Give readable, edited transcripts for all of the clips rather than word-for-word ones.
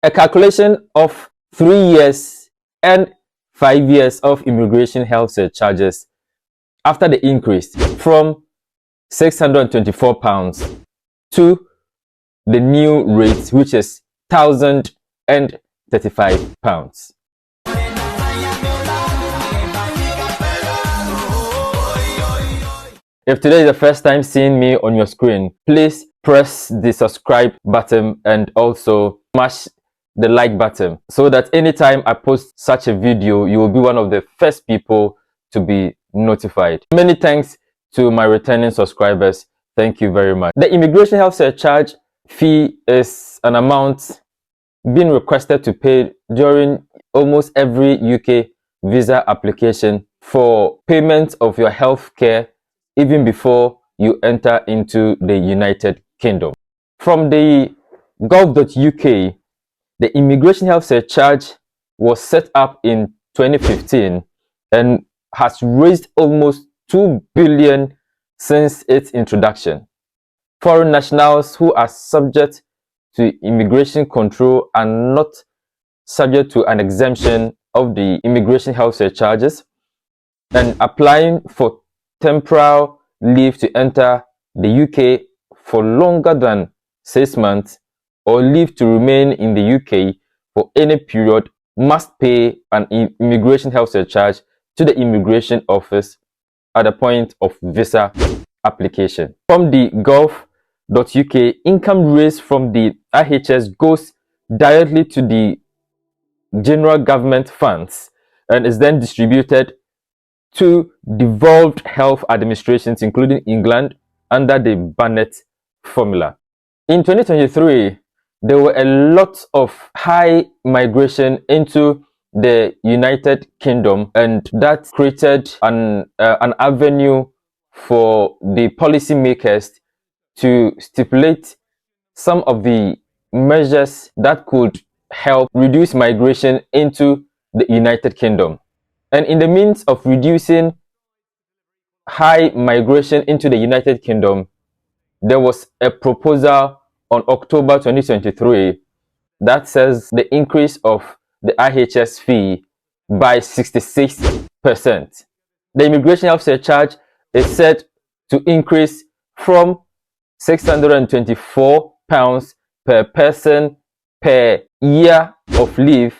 A calculation of 3 years and 5 years of immigration health surcharges after the increase from £624 to the new rate, which is £1,035. If today is the first time seeing me on your screen, please press the subscribe button and also smash the like button so that anytime I post such a video, you will be one of the first people to be notified. Many thanks to my returning subscribers. Thank you very much. The immigration health surcharge fee is an amount being requested to pay during almost every UK visa application for payment of your health care even before you enter into the United Kingdom. From the gov.uk, the immigration health surcharge was set up in 2015 and has raised almost 2 billion since its introduction. Foreign nationals who are subject to immigration control are not subject to an exemption of the immigration health surcharges, and applying for temporal leave to enter the UK for longer than 6 months or leave to remain in the UK for any period must pay an immigration health surcharge to the immigration office at the point of visa application. From the gov.uk, income raised from the IHS goes directly to the general government funds and is then distributed to devolved health administrations, including England, under the Barnett formula. In 2023, there were a lot of high migration into the United Kingdom, and that created an avenue for the policymakers to stipulate some of the measures that could help reduce migration into the United Kingdom. And in the means of reducing high migration into the United Kingdom, there was a proposal on October 2023 that says the increase of the IHS fee by 66%. The immigration health surcharge is set to increase from £624 per person per year of leave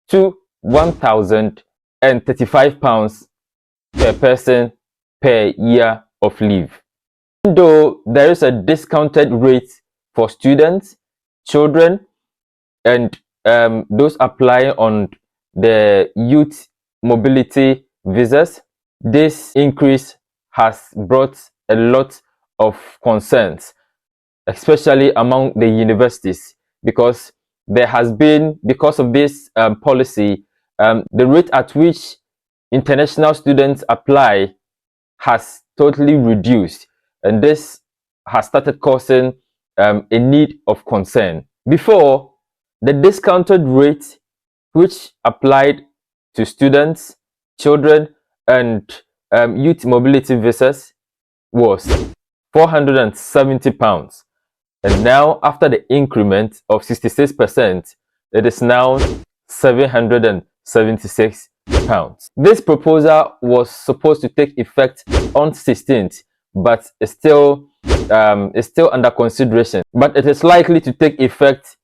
to £1,035 per person per year of leave. Though there is a discounted rate for students, children, and those applying on the youth mobility visas, this increase has brought a lot of concerns, especially among the universities, because there has been, because of this policy, the rate at which international students apply has totally reduced, and this has started causing a need of concern. Before, the discounted rate which applied to students, children, and youth mobility visas was £470, and now after the increment of 66%, it is now £776. This proposal was supposed to take effect on 16th, but is still under consideration. But it is likely to take effect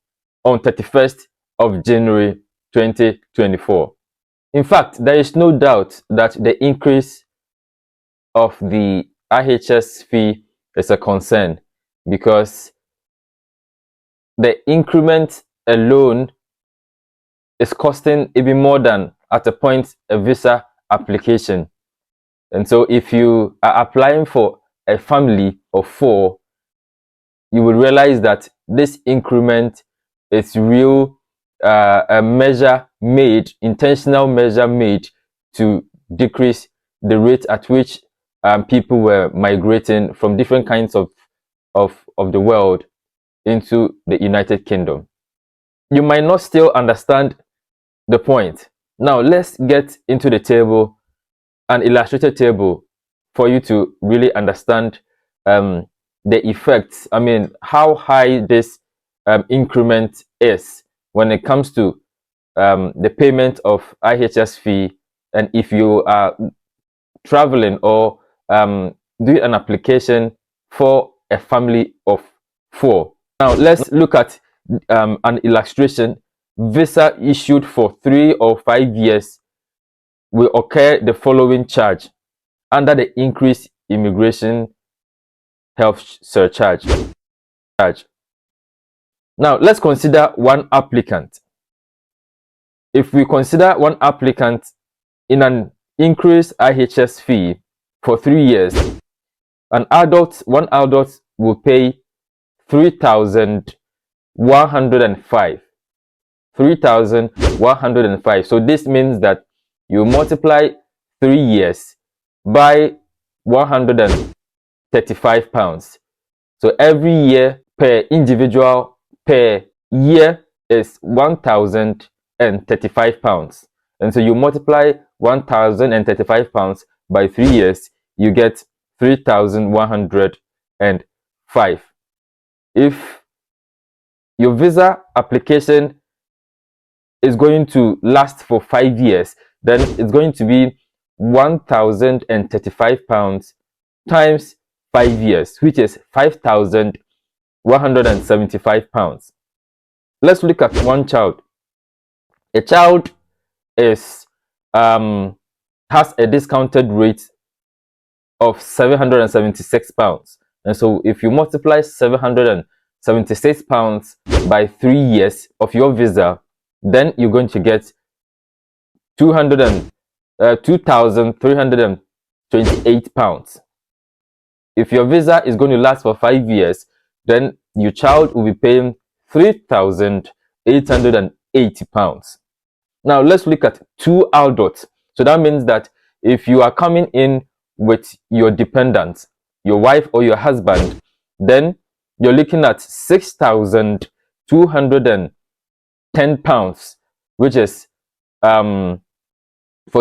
on 31st of January 2024. In fact, there is no doubt that the increase of the IHS fee is a concern, because the increment alone is costing even more than at a point a visa application. And so if you are applying for a family of 4, you will realize that this increment is real a measure made, intentional measure made to decrease the rate at which people were migrating from different kinds of the world into the United Kingdom. You might not still understand the point. Now let's get into the table, an illustrated table, for you to really understand the effects. I mean, how high this increment is when it comes to the payment of IHS fee, and if you are traveling or doing an application for a family of 4. Now let's look at an illustration. Visa issued for 3 or 5 years will occur the following charge under the increased Immigration Health Surcharge. Now let's consider one applicant. If we consider one applicant in an increased IHS fee for 3 years, one adult will pay 3,105. 3,105. So this means that you multiply 3 years by 135 pounds. So every year per individual per year is 1,035 pounds. And so you multiply 1,035 pounds by 3 years, you get 3,105. If your visa application is going to last for 5 years, then it's going to be 1,035 pounds times 5 years, which is 5,175 pounds. Let's look at one child. A child is has a discounted rate of 776 pounds, and so if you multiply 776 pounds by 3 years of your visa, then you're going to get 2,328 pounds. If your visa is going to last for 5 years, then your child will be paying 3,880 pounds. Now let's look at 2 adults. So that means that if you are coming in with your dependents, your wife or your husband, then you're looking at 6,210 pounds, which is for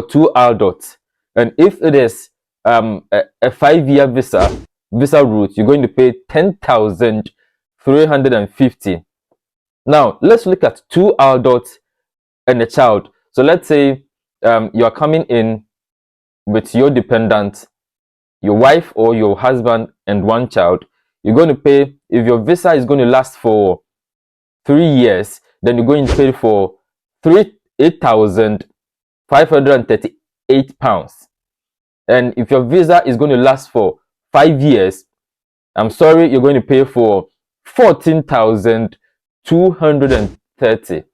2 adults. And if it is a 5-year visa route, you're going to pay 10,350. Now let's look at 2 adults and a child. So let's say you are coming in with your dependent, your wife or your husband, and 1 child. You're going to pay, if your visa is going to last for 3 years, then you're going to pay for 8,538 pounds. And if your visa is going to last for 5 years, I'm sorry, you're going to pay for 14,230.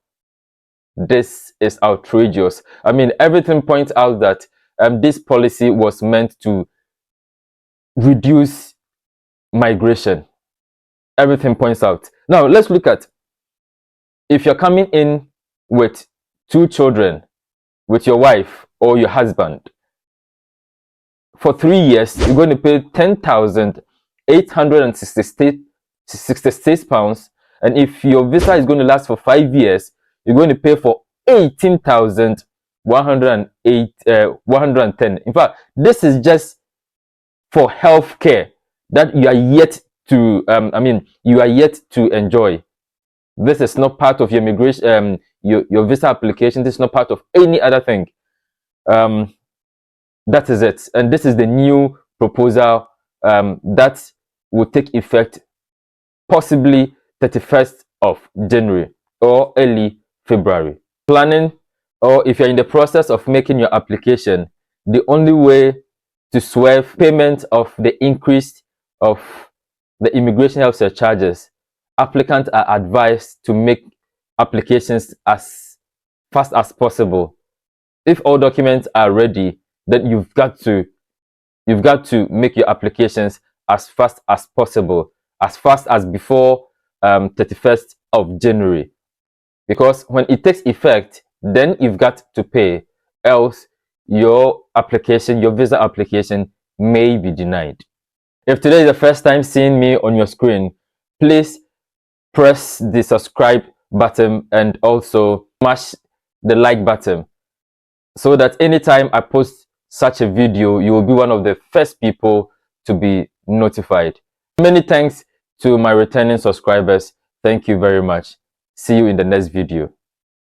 This is outrageous. I mean, everything points out that this policy was meant to reduce migration. Everything points out. Now let's look at, if you're coming in with 2 children, with your wife or your husband, for 3 years, you're going to pay 10,866 pounds. And if your visa is going to last for 5 years, you're going to pay for 18,110. In fact, this is just for health care that you are yet to you are yet to enjoy. This is not part of your immigration, your visa application. This is not part of any other thing. That is it. And this is the new proposal that will take effect possibly 31st of January or early February. Planning, or if you're in the process of making your application, the only way to swerve payment of the increase of the Immigration Health Surcharges, applicants are advised to make applications as fast as possible. If all documents are ready, then you've got to make your applications as fast as possible, as fast as before 31st of January. Because when it takes effect, then you've got to pay, else your application, your visa application, may be denied. If today is the first time seeing me on your screen, please press the subscribe button and also smash the like button, so that anytime I post such a video, you will be one of the first people to be notified. Many thanks to my returning subscribers. Thank you very much. See you in the next video.